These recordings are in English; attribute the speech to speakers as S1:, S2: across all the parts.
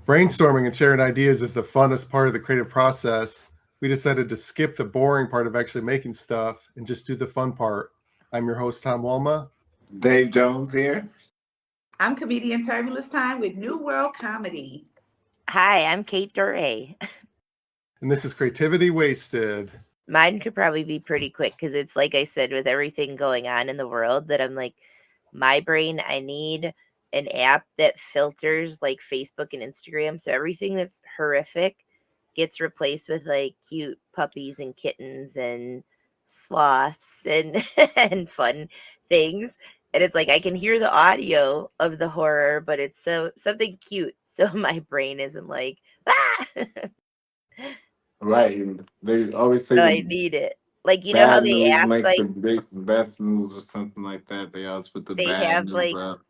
S1: Brainstorming and sharing ideas is the funnest part of the creative process. We decided to skip the boring part of actually making stuff and just do the fun part. I'm your host, Tom Walma,
S2: Dave Jones here.
S3: I'm comedian Turbulence Time with New World Comedy.
S4: Hi, I'm Kate Doré.
S1: and this is Creativity Wasted.
S4: Mine could probably be pretty quick because it's like I said, with everything going on in the world, that I'm like, my brain, I need an app that filters like Facebook and Instagram. So everything that's horrific gets replaced with like cute puppies and kittens and sloths and and fun things. And it's like I can hear the audio of the horror, but it's something cute. So my brain isn't like, ah!
S2: Right. They always say
S4: So I
S2: the
S4: need it. Like, you know how
S2: bad
S4: they
S2: news
S4: ask,
S2: makes
S4: like,
S2: the best news or something like that. They always put the
S4: they
S2: bad
S4: have,
S2: news
S4: like,
S2: up.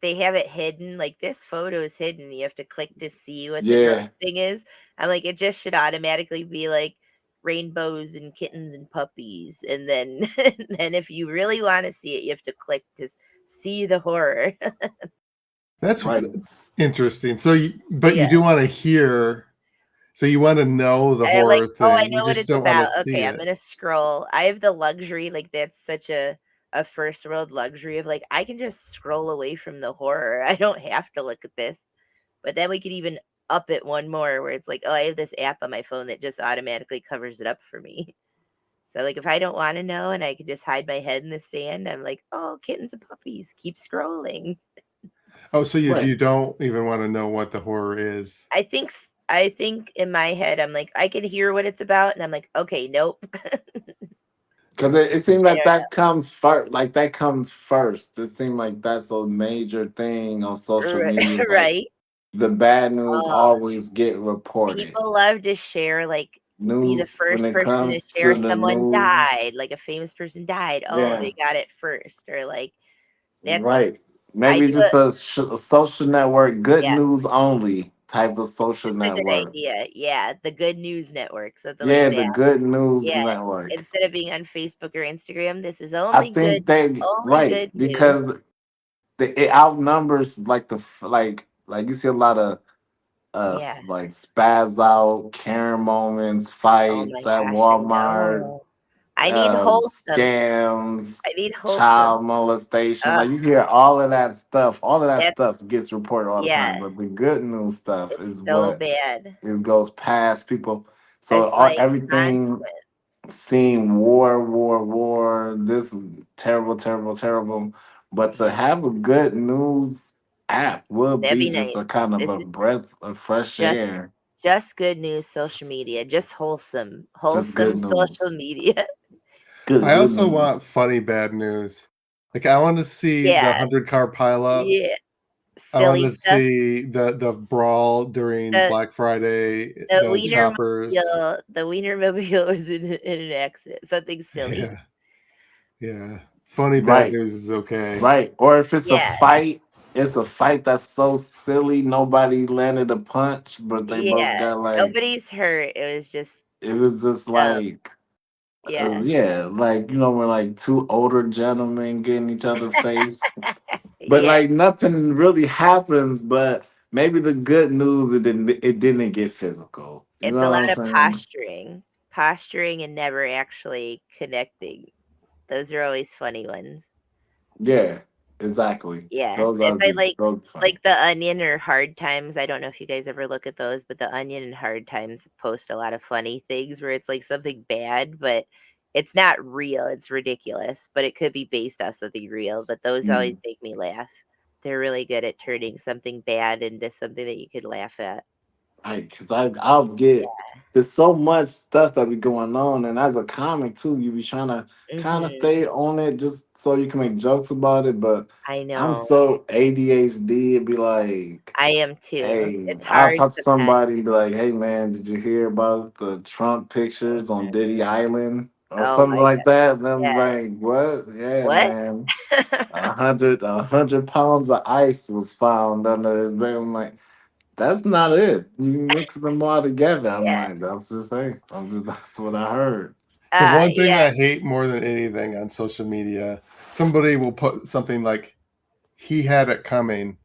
S4: they have it hidden. Like, this photo is hidden. You have to click to see what the dark
S2: Yeah.
S4: thing is. I'm like, it just should automatically be like rainbows and kittens and puppies. And then, and then if you really want to see it, you have to click to see the horror.
S1: That's
S2: Right.
S1: interesting. So, you
S4: Yeah.
S1: do want to hear. So you want to know the
S4: I like,
S1: horror
S4: oh, I
S1: thing. You
S4: know what
S1: just
S4: it's
S1: don't want
S4: about.
S1: to see
S4: Okay, I'm
S1: it.
S4: gonna scroll. I have the luxury, like that's such a first world luxury of like I can just scroll away from the horror. I don't have to look at this. But then we could even up it one more where it's like, oh, I have this app on my phone that just automatically covers it up for me. So like if I don't want to know and I could just hide my head in the sand, I'm like, oh, kittens and puppies, keep scrolling.
S1: Oh, so you
S2: Right.
S1: don't even want to know what the horror is.
S4: I think in my head I'm like I can hear what it's about and I'm like, okay, nope.
S2: Because it seemed
S4: I
S2: like
S4: don't know.
S2: that comes first. Like that comes first. It seemed like that's a major thing on social media. It's like
S4: Right.
S2: the bad news
S4: Oh,
S2: always get reported.
S4: people love to share, like, be the
S2: News when
S4: first
S2: it
S4: person to
S2: comes to
S4: share
S2: the
S4: someone
S2: news.
S4: died, like a famous person died. Oh,
S2: Yeah.
S4: they got it first, or like that's
S2: Right.
S4: I
S2: Maybe
S4: do
S2: just
S4: it.
S2: a social network, good
S4: Yeah,
S2: news only type of social
S4: that's a good
S2: network.
S4: idea. Yeah, the Good News Network, something like
S2: Yeah, the
S4: that.
S2: good news
S4: Yeah,
S2: network.
S4: instead of being on Facebook or Instagram, this is
S2: I
S4: only
S2: think they right
S4: good news.
S2: because it outnumbers like like you see a lot of
S4: Yeah.
S2: like spaz out Karen moments,
S4: Oh
S2: fights
S4: my
S2: at
S4: gosh, I
S2: Walmart,
S4: know. I need wholesome.
S2: scams,
S4: I need wholesome.
S2: child molestation.
S4: Uh,
S2: Like you hear all of that stuff. All of that
S4: that's
S2: stuff gets reported all the time.
S4: yeah.
S2: But the good news stuff
S4: It's
S2: is
S4: so
S2: what
S4: bad.
S2: is goes past people. So
S4: It's like
S2: everything
S4: constant.
S2: seeing war. This is terrible, terrible, terrible. But to
S4: Yeah,
S2: have a good news app would
S4: that'd
S2: be
S4: be
S2: just
S4: nice.
S2: a kind of
S4: This
S2: a
S4: is
S2: breath of fresh
S4: just
S2: air.
S4: just good news social media. Just wholesome.
S2: Just
S4: Wholesome
S2: good
S4: social
S2: news.
S4: media.
S1: I
S2: Good
S1: also
S2: news.
S1: want funny bad news. Like I want to see the
S4: Yeah.
S1: 100-car pileup.
S4: Yeah.
S1: I want
S4: Silly
S1: to
S4: stuff.
S1: see the brawl during
S4: The
S1: Black Friday,
S4: the
S1: the shoppers.
S4: Wienermobile was in an accident. Something silly.
S1: Yeah, yeah. Funny bad
S2: Right,
S1: news is okay.
S2: right. Or if
S4: Yeah.
S2: it's a fight that's so silly, nobody landed a punch, but they both
S4: Yeah.
S2: got like
S4: Nobody's hurt. It was just
S2: it was just
S4: dumb.
S2: like
S4: Yeah.
S2: yeah, like when like two older gentlemen get in each other's face, but
S4: Yeah.
S2: like nothing really happens. But maybe the good news it didn't get physical. You
S4: It's a
S2: know what I'm
S4: lot of
S2: saying?
S4: posturing. Posturing and never actually connecting. Those are always funny ones.
S2: Yeah, exactly.
S4: Yeah,
S2: Those are
S4: it's I
S2: the those are funny.
S4: like The Onion or Hard Times. I don't know if you guys ever look at those, but The Onion and Hard Times post a lot of funny things where it's like something bad, but it's not real. It's ridiculous, but it could be based off something real. But those always
S2: Mm.
S4: make me laugh. They're really good at turning something bad into something that you could laugh at.
S2: Right, because I'll get there's so much stuff that be going on, and as a comic too, you be trying to kind of
S4: Hmm.
S2: stay on it just so you can make jokes about it. But
S4: I
S2: I'm
S4: know.
S2: so ADHD, it'd be like,
S4: I am too.
S2: hey,
S4: It's
S2: I'll
S4: hard
S2: talk to
S4: sometimes.
S2: somebody and be like, hey man, did you hear about the Trump pictures on Diddy Island or
S4: Oh
S2: something
S4: my
S2: like
S4: god.
S2: that? And I'm
S4: Yeah.
S2: like, what? Yeah,
S4: What?
S2: man. 100 pounds of ice was found under his bed. I'm like, that's not it. You mix them all together. I'm
S4: Yeah.
S2: like, that's just saying. That's what I heard.
S1: The one thing
S4: Yeah.
S1: I hate more than anything on social media, somebody will put something like, he had it coming.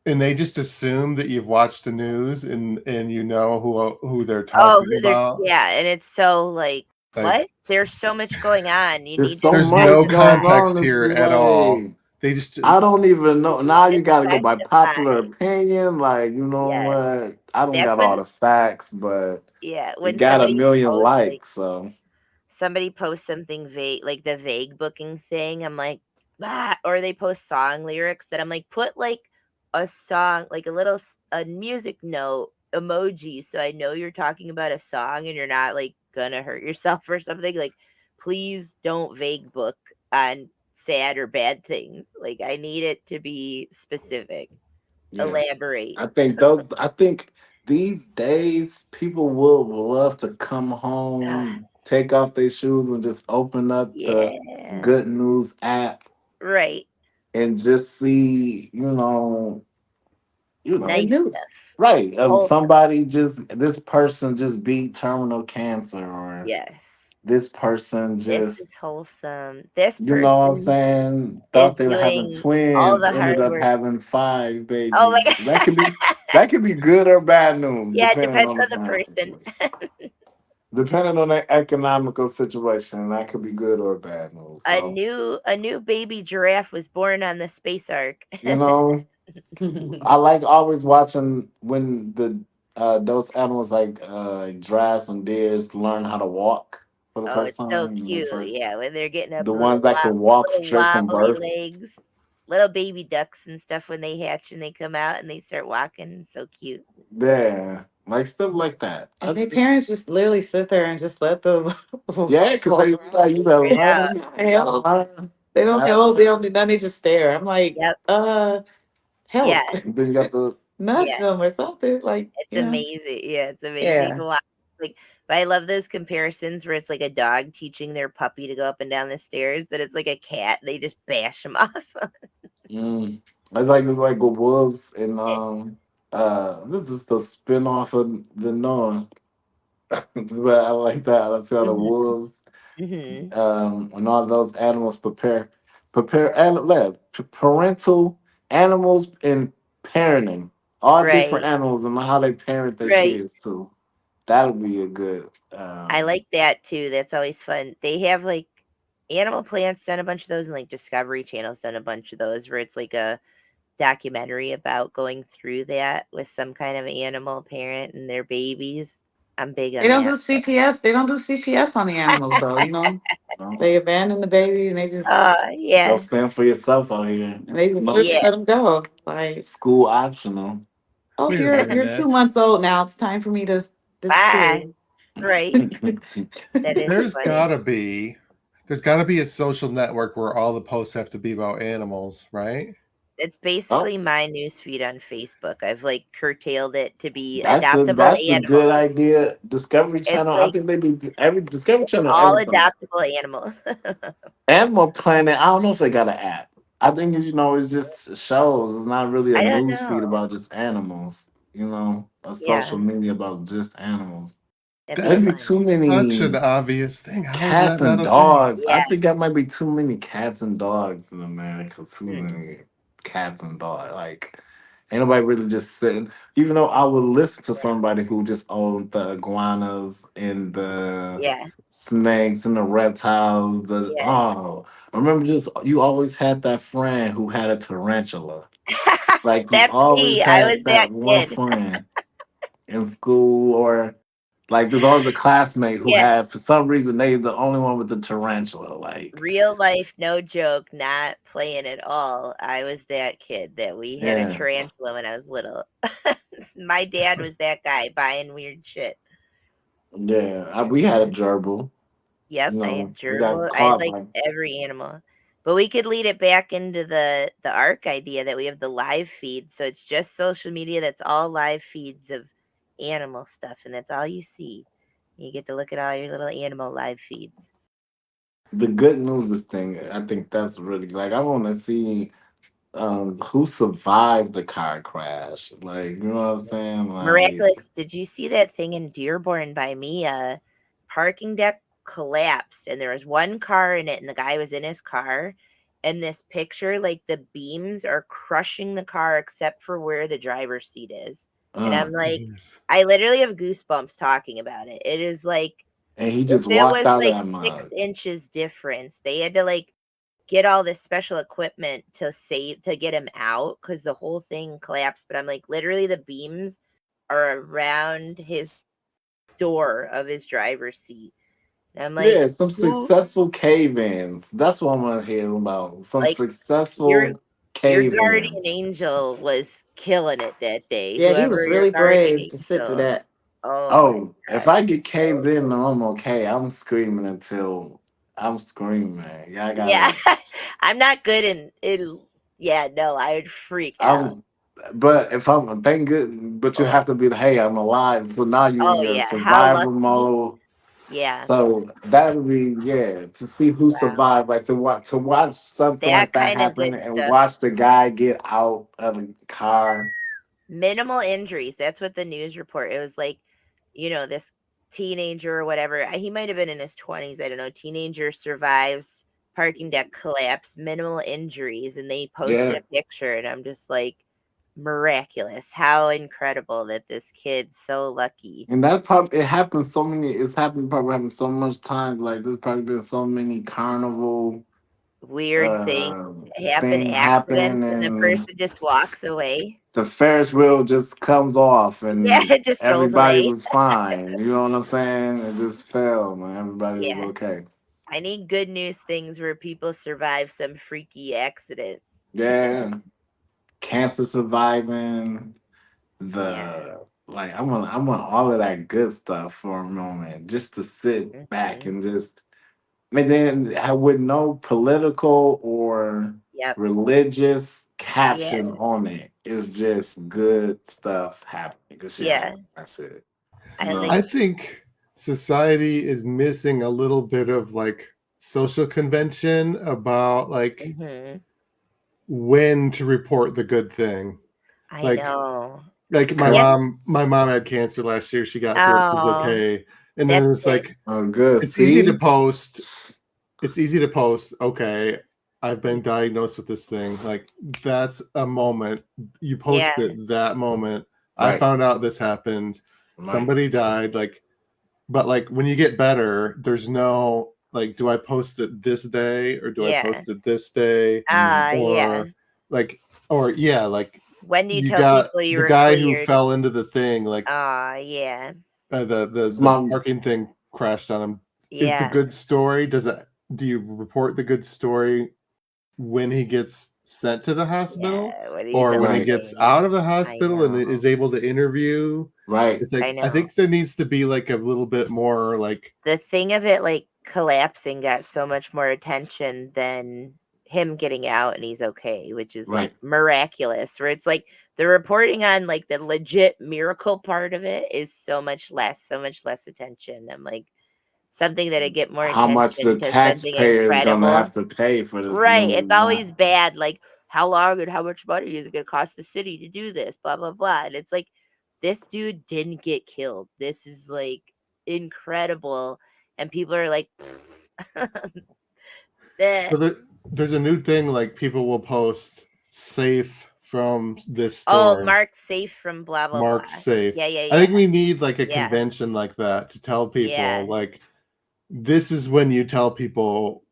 S1: And they just assume that you've watched the news and you know who they're
S4: Oh,
S1: talking
S4: who they're
S1: about.
S4: yeah, and it's so like
S1: Like,
S4: what? There's so much going on. You
S2: There's
S4: need
S2: so
S4: to
S1: there's
S2: much
S1: no
S2: going
S4: specify.
S2: on.
S1: context
S2: It's
S1: here at all.
S2: like
S1: They just
S2: I don't even know.
S4: You
S2: Now
S4: need
S2: you
S4: to
S2: got to go by popular
S4: specify.
S2: opinion. Like, you know
S4: Yes.
S2: what? I don't
S4: That's
S2: got all
S4: when
S2: the facts, but
S4: yeah,
S2: it
S4: when
S2: got a
S4: somebody
S2: million
S4: posts like
S2: likes. So
S4: somebody posts something vague, like the vague booking thing, I'm like, ah, or they post song lyrics that I'm like, put like a song, like a little a music note emoji, so I know you're talking about a song and you're not like gonna hurt yourself or something. Like, please don't vague book on sad or bad things. Like, I need it to be specific.
S2: yeah,
S4: Elaborate.
S2: I think these days people will love to come
S4: Ah,
S2: home, take off their shoes, and just open up the
S4: yeah.
S2: Good News app
S4: Right.
S2: and just see, the
S4: Nice
S2: news.
S4: stuff.
S2: Right.
S4: Oh,
S2: Somebody just this person just beat terminal cancer, or
S4: yes.
S2: this person
S4: This is
S2: just,
S4: wholesome. This
S2: you know what I'm
S4: person
S2: saying, thought
S4: is
S2: they were having
S4: doing all
S2: twins,
S4: the
S2: ended
S4: hard
S2: up
S4: work.
S2: having 5
S4: Oh my
S2: babies.
S4: god.
S2: That could be good or bad news,
S4: Yeah, it
S2: depending
S4: depends
S2: on the
S4: on the
S2: parent
S4: person.
S2: situation. Depending on the economical situation, that could be good or bad news. So,
S4: A new baby giraffe was born on the space ark.
S2: you know, I like always watching when those animals like giraffes and deers learn how to walk for the
S4: Oh,
S2: first
S4: it's so
S2: time.
S4: cute. Yeah, when they're getting up
S2: The ones that can walk
S4: little
S2: straight from
S4: wobbly
S2: birth.
S4: legs. Little baby ducks and stuff when they hatch and they come out and they start walking. So cute.
S2: Yeah, like stuff like that.
S5: And their parents just literally sit there and just let them.
S2: Yeah, because they like,
S4: Yeah.
S5: They don't help. They don't do nothing. They just stare. I'm like,
S4: Yep.
S5: help,
S4: Yeah.
S2: Then you got the
S5: nudge
S4: Yeah.
S5: them or something. Like,
S4: It's amazing. Yeah, it's amazing
S5: Yeah.
S4: to watch. Like, but I love those comparisons where it's like a dog teaching their puppy to go up and down the stairs. That it's like a cat. They just bash him off.
S2: it's like with wolves and this is the spin-off of the Noah. But I like that. Let's how the
S4: Mhm,
S2: wolves
S4: mhm.
S2: and all those animals parental animals and parenting. All different
S4: Right.
S2: animals and how they parent their
S4: Right.
S2: kids too. That would be a good
S4: I like that too. That's always fun. They have like Animal Plant's done a bunch of those, and like Discovery Channel's done a bunch of those where it's like a documentary about going through that with some kind of animal parent and their babies. I'm big
S5: They
S4: on
S5: don't do
S4: that.
S5: CPS. They don't do CPS on the animals though. They abandon the baby and they just
S2: go
S4: Yeah.
S2: fend for yourself out here.
S5: they
S2: No
S5: just
S4: Yeah.
S5: let them go. Like,
S2: school optional.
S5: oh,
S1: wait a
S5: you're 2
S1: minute.
S5: months old now. It's time for me to disappear.
S4: Bye. Right. That is
S1: There's
S4: funny.
S1: there's gotta be a social network where all the posts have to be about animals, right?
S4: It's
S2: Oh,
S4: basically my newsfeed on Facebook. I've like curtailed it to be adoptable
S2: that's a good
S4: animals.
S2: idea. Discovery
S4: It's
S2: Channel. I
S4: like
S2: think they do every Discovery Channel.
S4: all
S2: Everything.
S4: adoptable animals.
S2: Animal Planet. I don't know if they got an app. I think it's just shows. It's not really a
S4: I don't
S2: news
S4: know.
S2: feed about just animals. A social
S4: Yeah,
S2: media about just animals.
S4: that'd be
S1: That
S2: That'd be
S4: fun.
S2: too
S1: is such an
S2: many
S1: obvious thing. How is
S2: cats
S1: that not
S2: and
S1: a thing?
S2: dogs. I
S4: Yeah.
S2: think that might be too many cats and dogs in America. Too
S4: Mm.
S2: many cats and dogs. Like, ain't nobody really just sitting. Even though I would listen to somebody who just owned the iguanas and the
S4: Yeah.
S2: snakes and the reptiles.
S4: Yeah.
S2: I remember just you always had that friend who had a tarantula. Like you
S4: That's
S2: always
S4: me. I
S2: had
S4: was that
S2: that one
S4: kid.
S2: friend in school or like there's always a classmate who
S4: Yeah.
S2: had for some reason they the only one with the tarantula. Like
S4: Real life, no joke, not playing at all. I was that kid that we had a
S2: yeah,
S4: tarantula when I was little. My dad was that guy buying weird shit.
S2: yeah. We had a gerbil.
S4: Yep, I had
S2: We got
S4: gerbil. I had
S2: caught
S4: like
S2: by
S4: every animal. But we could lead it back into the arc idea that we have the live feed. So it's just social media that's all live feeds of animal stuff, and that's all you see. You get to look at all your little animal live feeds.
S2: the good news is thing. I think that's really like I want to see who survived the car crash. Like you know what I'm saying? Like
S4: Miraculous. Did you see that thing in Dearborn by me? A parking deck collapsed and there was one car in it and the guy was in his car in this picture, like the beams are crushing the car except for where the driver's seat is. And I'm like,
S1: Yes.
S4: I literally have goosebumps talking about it. It is like,
S2: And he
S4: if
S2: just
S4: it
S2: walked
S4: was
S2: out of
S4: like
S2: that
S4: 6
S2: mud.
S4: inches difference, they had to like get all this special equipment to get him out because the whole thing collapsed. But I'm like, literally the beams are around his door of his driver's seat. And I'm like,
S2: Yeah, some
S4: who,
S2: successful cave-ins. That's what I want to hear about. Some
S4: like, your
S2: successful
S4: guardian
S2: cave-ins.
S4: angel was killing it that day.
S5: Yeah, he
S4: Whoever
S5: was
S4: your
S5: really
S4: guardian
S5: brave to sit through
S4: angel.
S5: that.
S4: Oh my
S2: Oh, if I
S4: gosh.
S2: get caved in, I'm okay. I'm screaming until I'm screaming. Yeah, I
S4: Yeah.
S2: gotta.
S4: I'm not good in yeah, no, I would freak out.
S2: I'm. But if I'm, thank good. But you
S4: Oh,
S2: have to be. Hey, I'm alive. So now you in
S4: oh
S2: your
S4: yeah. How
S2: survival
S4: lucky.
S2: mode.
S4: Yeah.
S2: So that would be to see who
S4: Wow.
S2: survived, like to watch something
S4: That
S2: like that
S4: kind of
S2: happen
S4: good
S2: and
S4: stuff.
S2: watch the guy get out of the car.
S4: Minimal injuries. That's what the news report. It was like, this teenager or whatever. He might have been in his 20s. I don't know. Teenager survives parking deck collapse, minimal injuries, and they posted
S2: Yeah,
S4: a picture, and I'm just like, miraculous. How incredible that this kid's so lucky.
S2: and that probably it happens so many. It's happened probably happened so much times. Like there's probably been so many carnival
S4: Weird thing
S2: uh
S4: happen,
S2: thing
S4: accidents,
S2: happen,
S4: and the
S2: and
S4: person just walks away.
S2: the Ferris wheel just comes off,
S4: Yeah,
S2: and
S4: it just rolls
S2: everybody
S4: away.
S2: was fine. You know what I'm saying? It just fell, man. Everybody was
S4: Yeah.
S2: okay.
S4: I need good news things where people survive some freaky accident.
S2: Yeah, cancer surviving.
S4: Yeah.
S2: I want all of that good stuff for a moment, just to sit back
S4: Mhm.
S2: and just. I mean, then with no political or
S4: Yep.
S2: religious
S4: Yeah.
S2: caption on it. It's just good stuff happening. Good shit
S4: Yeah.
S2: happening. That's it.
S4: I
S2: No.
S4: like
S1: I think society is missing a little bit of like social convention about like
S4: mhm.
S1: when to report the good thing.
S4: I
S1: Like
S4: know.
S1: like my
S4: Yes.
S1: mom had cancer last year. She got through it. She's
S4: Oh,
S1: okay. And then
S4: that's
S1: it's
S4: good.
S1: like
S2: Oh, good.
S1: it's easy to
S2: See?
S1: post. It's easy to post. Okay, I've been diagnosed with this thing. Like that's a moment. You post
S4: Yeah.
S1: it that moment. I
S2: Right.
S1: found out this happened.
S2: Right.
S1: Somebody died. Like, but like when you get better, there's no like, do I post it this day or do I
S4: Yeah.
S1: post it this day?
S2: Mm.
S4: Yeah.
S1: Or like, or yeah, like
S4: When do you
S1: you
S4: tell
S1: got
S4: people you
S1: the
S4: were
S1: guy who
S4: cleared?
S1: fell into the thing, like
S4: Yeah.
S2: It's
S1: the
S2: my
S1: parking thing crashed on him. Is the
S4: Yeah.
S1: good story? Do you report the good story when he gets sent to the hospital
S4: Yeah. When he's
S1: or when he
S2: right.
S1: gets
S4: okay.
S1: out of the
S4: I
S1: hospital and
S4: know.
S1: is able to interview?
S2: Right.
S1: It's
S4: I
S1: like I
S4: know.
S1: think there needs to be like a little bit more like
S4: The thing of it like collapsing got so much more attention than him getting out and he's okay, which is like
S2: Right.
S4: miraculous. Where it's like the reporting on like the legit miracle part of it is so much less attention. I'm like something that'd get more
S2: How much the
S4: attention to something
S2: taxpayer is gonna have
S4: incredible.
S2: to pay for this
S4: Right. It's
S2: news?
S4: always bad. Like, how long and how much money is it going to cost the city to do this? Blah, blah, blah. And it's like, this dude didn't get killed. This is like incredible. And people are like, "Eh."
S1: so there's a new thing like people will post safe from this
S4: Oh,
S1: storm.
S4: marked safe from blah, blah,
S1: Marked
S4: blah.
S1: safe.
S4: Yeah, yeah,
S1: I
S4: yeah.
S1: think we need like a
S4: Yeah.
S1: convention like that to tell people
S4: Yeah.
S1: like this is when you tell people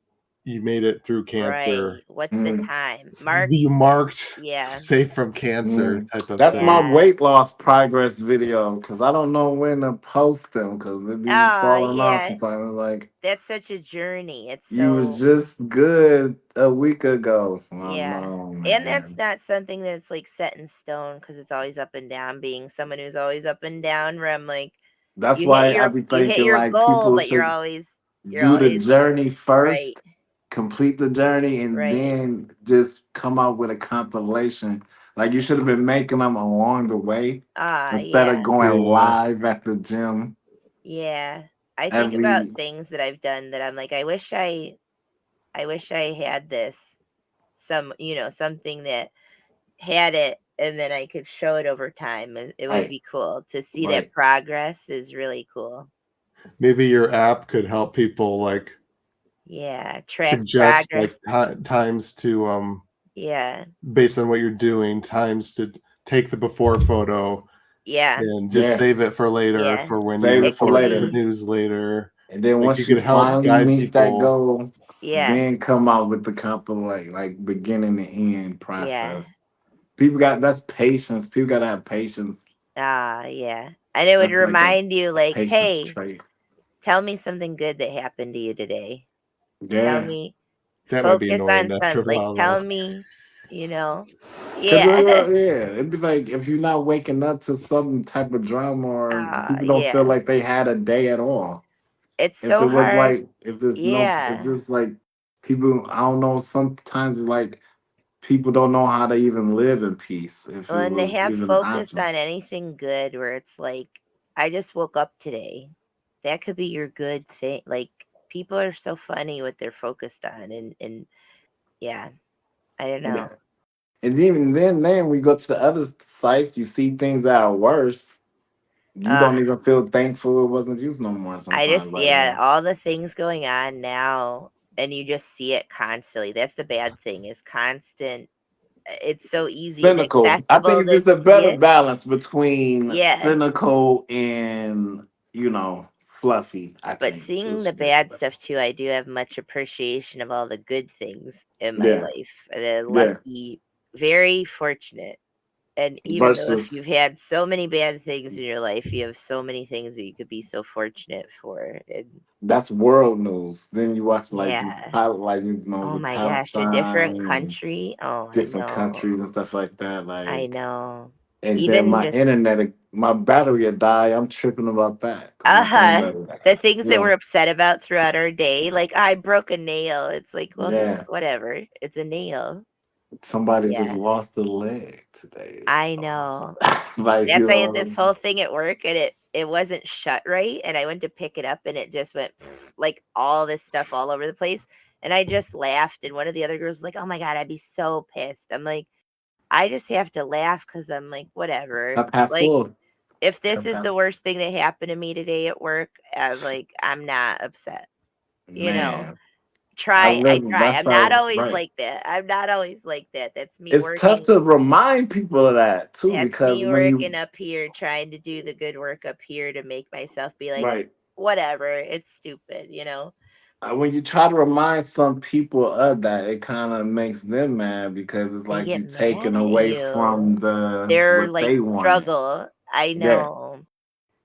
S1: you made it through cancer.
S4: Right. What's the
S2: Mm.
S4: time? Mark.
S1: You marked
S4: Yeah.
S1: safe from cancer
S2: Mm.
S1: type of
S2: That's
S1: thing.
S2: my
S4: Yeah.
S2: weight loss progress video because I don't know when to post them because it be falling off
S4: Yeah.
S2: sometimes. Like
S4: That's such a journey. It's
S2: you was
S4: so.
S2: just good a week ago. Oh
S4: Yeah.
S2: no,
S4: And that's
S2: man.
S4: not something that's like set in stone because it's always up and down. Being someone who's always up and down, where I'm like,
S2: That's
S4: you hit
S2: why I
S4: your
S2: be
S4: you hit
S2: thinking
S4: your
S2: like
S4: goal,
S2: people
S4: but you're
S2: should
S4: always
S2: do the journey
S4: right,
S2: first, complete the journey, and
S4: right.
S2: then just come up with a compilation. Like you should have been making them along the way instead
S4: Yeah,
S2: of going
S1: Yeah.
S2: live at the gym
S4: yeah. I think about
S2: every.
S4: things that I've done that I'm like, I wish I had this something that had it and then I could show it over time. It would
S2: Right,
S4: be cool to see that
S2: right.
S4: progress is really cool.
S1: Maybe your app could help people like
S4: Yeah, track
S1: suggest
S4: progress.
S1: like times to
S4: Yeah,
S1: based on what you're doing, times to take the before photo
S4: yeah,
S1: and just
S2: Yeah.
S1: save it for later
S4: Yeah.
S1: for when
S2: Save
S1: you
S2: it for
S1: report
S2: later.
S1: the news later.
S2: And then
S1: Like,
S2: once
S1: you
S2: you
S1: could help
S2: finally
S1: guide
S2: meet that
S1: people.
S2: goal,
S4: yeah,
S2: then come out with the like beginning and end
S4: yeah.
S2: process. People got that's patience. People gotta have patience.
S4: Yeah. And it would
S2: That's like
S4: remind you,
S2: a
S4: like,
S2: patience
S4: hey,
S2: trait.
S4: tell me something good that happened to you today. Tell
S2: Yeah.
S4: me,
S1: That might be
S4: focus
S1: annoying
S4: on
S1: after a
S4: like,
S1: while,
S4: tell
S1: though.
S4: me, you know,
S2: Cause
S4: yeah,
S2: it'd be like if you're not waking up to some type of drama or people don't feel
S4: yeah.
S2: like they had a day at all.
S4: It's
S2: If
S4: so
S2: there was
S4: hard.
S2: like if there's
S4: Yeah.
S2: like people I don't know, sometimes it's like people don't know how to even live in peace if it
S4: When they
S2: was
S4: have
S2: even an
S4: focused
S2: option.
S4: on anything good, where it's like, I just woke up today. That could be your good thing. Like, people are so funny what they're focused on, and yeah, I don't know.
S2: Yeah. And even then we go to the other sites, you see things that are worse. You
S4: Uh,
S2: don't even feel thankful it wasn't used no more
S4: I
S2: sometimes.
S4: just,
S2: Like
S4: yeah, all the things going on now, and you just see it constantly. That's the bad thing, is constant. It's so easy and
S2: cynical. I think
S4: accessible
S2: it's
S4: to
S2: just a
S4: see
S2: better
S4: it.
S2: balance between
S4: Yeah.
S2: cynical and fluffy. I
S4: But
S2: think.
S4: seeing the bad stuff too, I do have much appreciation of all the good things in my
S2: Yeah,
S4: life.
S2: yeah.
S4: Lucky, very fortunate. And even though if
S2: Versus
S4: you've had so many bad things in your life, you have so many things that you could be so fortunate for. And
S2: that's world news. Then you watch
S4: yeah. Oh
S2: the
S4: my gosh, a different
S2: Palestine and
S4: country. Oh, I
S2: different
S4: know.
S2: countries and stuff like that.
S4: I
S2: Like,
S4: know.
S2: and then
S4: Even
S2: my
S4: just
S2: internet, my battery would die. I'm tripping about that because my phone
S4: uh-huh.
S2: battery.
S4: The things
S2: You
S4: that we're
S2: know,
S4: upset about throughout our day, like I broke a nail. It's like, well,
S2: yeah.
S4: whatever. It's a nail.
S2: Somebody just
S4: Yeah.
S2: lost a leg today.
S4: I know.
S2: Like,
S4: That's I had this whole thing at work, and it wasn't shut right, and I went to pick it up and it just went like all this stuff all over the place. And I just laughed, and one of the other girls was like, "Oh my god, I'd be so pissed." I'm like, I just have to laugh because I'm like, whatever.
S2: cup half
S4: Like,
S2: full.
S4: if this
S2: Cup
S4: is
S2: half.
S4: the worst thing that happened to me today at work, I'm like, I'm not upset. You know,
S2: Man,
S4: I try.
S2: that's
S4: I'm not
S2: how,
S4: always
S2: right.
S4: like that. I'm not always like that. That's me
S2: It's tough
S4: working.
S2: to remind people of that too,
S4: That's
S2: because
S4: me
S2: when you,
S4: working up here, trying to do the good work up here to make myself be like,
S2: right,
S4: whatever, it's stupid, you know?
S2: when you try to remind some people of that, it kind of makes them mad because it's
S4: They
S2: like
S4: get
S2: you
S4: mad
S2: taking
S4: at
S2: away
S4: you.
S2: from
S4: They're
S2: what
S4: like
S2: they wanted.
S4: struggle. I
S2: Yeah,
S4: know.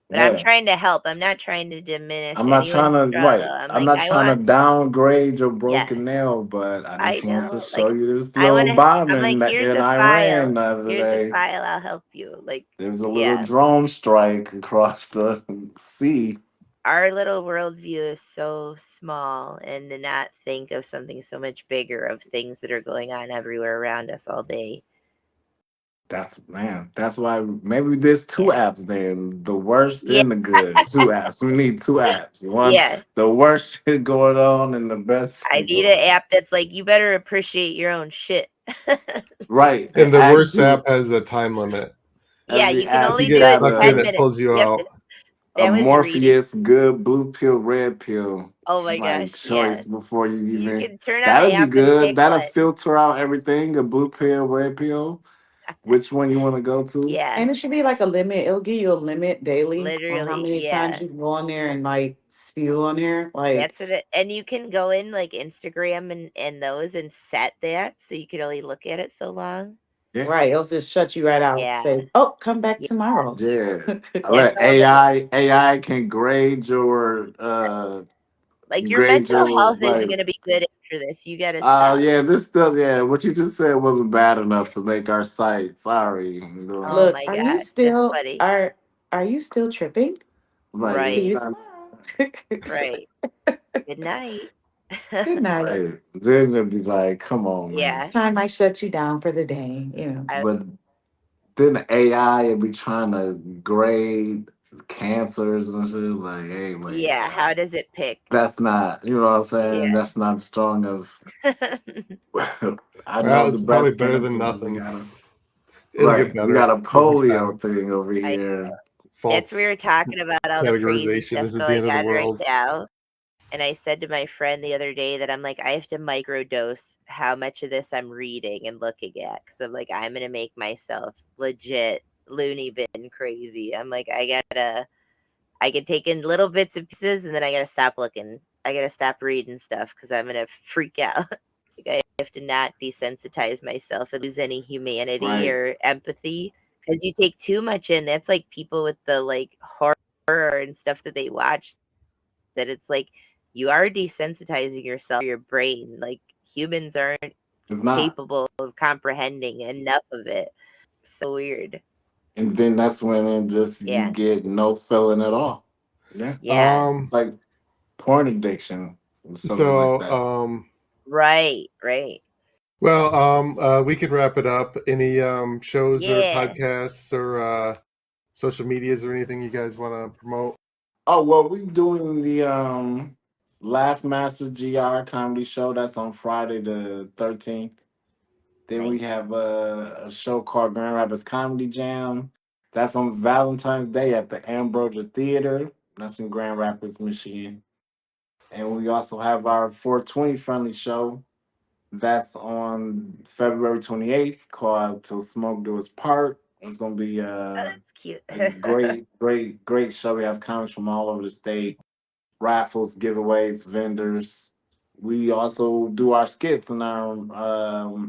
S4: But I'm
S2: yeah.
S4: trying to help. I'm not trying to diminish
S2: I'm not trying
S4: anyone's
S2: to,
S4: struggle.
S2: right.
S4: I'm
S2: I'm
S4: like,
S2: not
S4: I
S2: trying to
S4: want,
S2: downgrade your broken
S4: yes,
S2: nail, but I
S4: I
S2: just wanted to
S4: know.
S2: show
S4: Like,
S2: you this
S4: I
S2: little
S4: want to,
S2: bomb
S4: I'm like, here's
S2: in
S4: a
S2: Iran
S4: file.
S2: the other
S4: Here's a
S2: day.
S4: file. I'll help you. Like,
S2: There was a little
S4: yeah.
S2: drone strike across the sea.
S4: Our little worldview is so small, and to not think of something so much bigger of things that are going on everywhere around us all day.
S2: That's why maybe there's two
S4: Yeah.
S2: apps then. The worst
S4: Yeah.
S2: and the good. Two apps. We need two apps. One,
S4: Yeah.
S2: the worst shit going on and the best
S4: I
S2: shit
S4: need
S2: going
S4: an
S2: on.
S4: app that's like, you better appreciate your own shit.
S2: Right.
S1: And
S2: It
S1: the
S2: asks
S1: worst
S2: you
S1: app has a time limit.
S4: Yeah,
S2: every
S4: you can
S2: app
S1: If you
S4: only
S1: get
S4: do it
S1: sucked
S2: 'Gotta
S1: in,
S4: 10
S1: it
S4: minutes.
S1: pulls you
S4: You have to,
S1: out.
S2: a
S4: that was reading.
S2: Morpheus, good blue pill, red pill,
S4: Oh my
S2: like
S4: gosh. Yeah.
S2: choice before you
S4: You
S2: even.
S4: can turn on the
S2: That'll be
S4: app and
S2: good.
S4: pick
S2: That'll
S4: one.
S2: filter out everything. A blue pill, red pill. Which one you want to go to?
S4: Yeah.
S5: And it should be like a limit. It'll give you a limit daily on how
S4: Literally.
S5: many times
S4: Yeah.
S5: you can go on there and like spew on there. Like,
S4: That's it. And you can go in like Instagram and those and set that so you can only look at it so long.
S2: Yeah.
S5: right, it'll just shut you right out.
S4: Yeah.
S5: Say, oh, come back
S4: Yeah.
S5: tomorrow.
S2: Yeah.
S4: That's
S2: Let
S4: all the
S2: AI can grade your
S4: like your
S2: grade
S4: mental
S2: your
S4: health isn't
S2: like
S4: gonna be good after this. You gotta stop.
S2: yeah, this stuff, yeah, what you just said wasn't bad enough to make our site. Sorry.
S4: Oh
S5: Look,
S4: my
S5: are you
S4: gosh, that's
S5: still
S4: funny.
S5: are you still tripping?
S2: Right.
S5: See
S4: Right.
S5: you
S2: Anytime.
S5: tomorrow.
S4: Right. Good night.
S5: Good night.
S2: Right. They're gonna be like, come on, man.
S5: Next
S4: Yeah.
S5: time I shut you down for the day, you know.
S4: I,
S2: But then the AI will be trying to grade cancers and shit. Like, hey man,
S4: yeah. How does it pick?
S2: that's not, you know what I'm saying?
S4: Yeah.
S2: That's not strong of I
S1: Well,
S2: know the
S1: it's probably
S2: breast
S1: better than
S2: cancer. We
S1: nothing.
S2: got a
S1: It'll get
S2: we got
S1: better
S2: a
S1: over time.
S2: polio thing over
S4: I
S2: here.
S4: that's we
S1: False
S4: were talking about all the crazy
S1: categorization
S4: stuff
S1: isn't the
S4: going
S1: end of the
S4: on right
S1: world.
S4: now. And I said to my friend the other day that I'm like, I have to microdose how much of this I'm reading and looking at. Cause I'm like, I'm going to make myself legit loony bin crazy. I'm like, I can take in little bits and pieces and then I got to stop looking. I got to stop reading stuff because I'm going to freak out. Like, I have to not desensitize myself and lose any humanity
S2: Right.
S4: or empathy. Because you take too much in. That's like people with the like horror and stuff that they watch. That it's like you are desensitizing yourself, your brain. Like humans aren't
S2: It's not.
S4: capable of comprehending enough of it. So weird.
S2: And then that's when it just you
S4: Yeah.
S2: get no feeling at all. Yeah.
S4: Yeah.
S2: It's like porn addiction or something
S1: So,
S2: like that.
S4: Right.
S1: we could wrap it up. Any shows or
S4: Yeah.
S1: podcasts or social medias or anything you guys want to promote?
S2: Oh well, we're doing the Laugh Masters GR comedy show. That's on Friday the 13th. Then we
S4: Nice.
S2: have a show called Grand Rapids Comedy Jam. That's on Valentine's Day at the Ambrosia Theater. That's in Grand Rapids, Michigan. And we also have our 420 friendly show. That's on February 28th called Till Smoke Do Us Part. It's going to be
S4: Oh, that's cute.
S2: a great show. We have comics from all over the state, raffles, giveaways, vendors. We also do our skits in our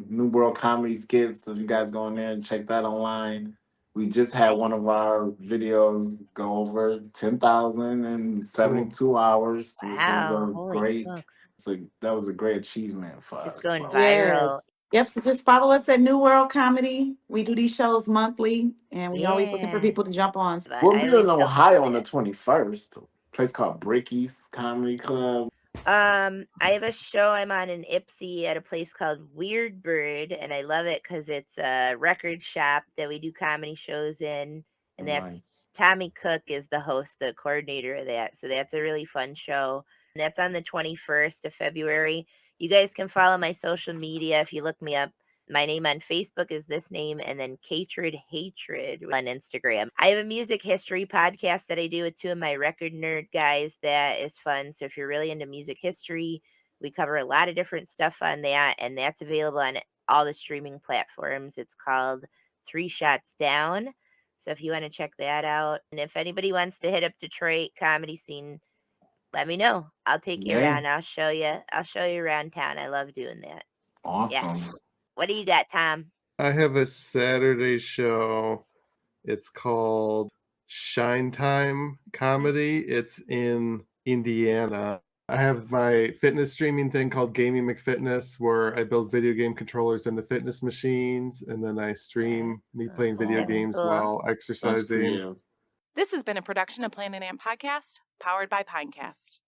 S2: New World Comedy skits. So if you guys go in there and check that online, we just had one of our videos go over 10,000 in 72 hours, which was
S4: Wow.
S2: a
S4: Holy
S2: great.
S4: smokes.
S2: So that was a great achievement for
S4: Just
S2: us.
S4: going
S2: So,
S4: viral.
S5: Yes. Yep. So just follow us at New World Comedy. We do these shows monthly, and we always looking for
S4: Yeah.
S5: people to jump on.
S4: But
S2: we'll
S4: I
S2: be
S4: always
S2: in
S4: tell
S2: Ohio
S4: people
S2: on the
S4: that.
S2: 21st. A place called Bricky's Comedy Club.
S4: I have a show I'm on in Ipsy at a place called Weird Bird, and I love it because it's a record shop that we do comedy shows in, and that's
S2: Nice.
S4: Tommy Cook is the host, the coordinator of that. So that's a really fun show. And that's on the 21st of February. You guys can follow my social media if you look me up. My name on Facebook is this name, and then Catred Hatred on Instagram. I have a music history podcast that I do with two of my record nerd guys. That is fun. So if you're really into music history, we cover a lot of different stuff on that, and that's available on all the streaming platforms. It's called 3 Shots Down. So if you want to check that out, and if anybody wants to hit up Detroit comedy scene, let me know. I'll take you
S2: Yeah.
S4: around. I'll show you around town. I love doing that.
S2: Awesome.
S4: What do you got, Tom?
S1: I have a Saturday show. It's called Shine Time Comedy. It's in Indiana. I have my fitness streaming thing called Gaming McFitness, where I build video game controllers into fitness machines, and then I stream me playing video
S2: That's
S1: games
S4: cool.
S1: while
S2: That's
S1: exercising.
S2: creative.
S6: This has been a production of Planet Amp Podcast, powered by Pinecast.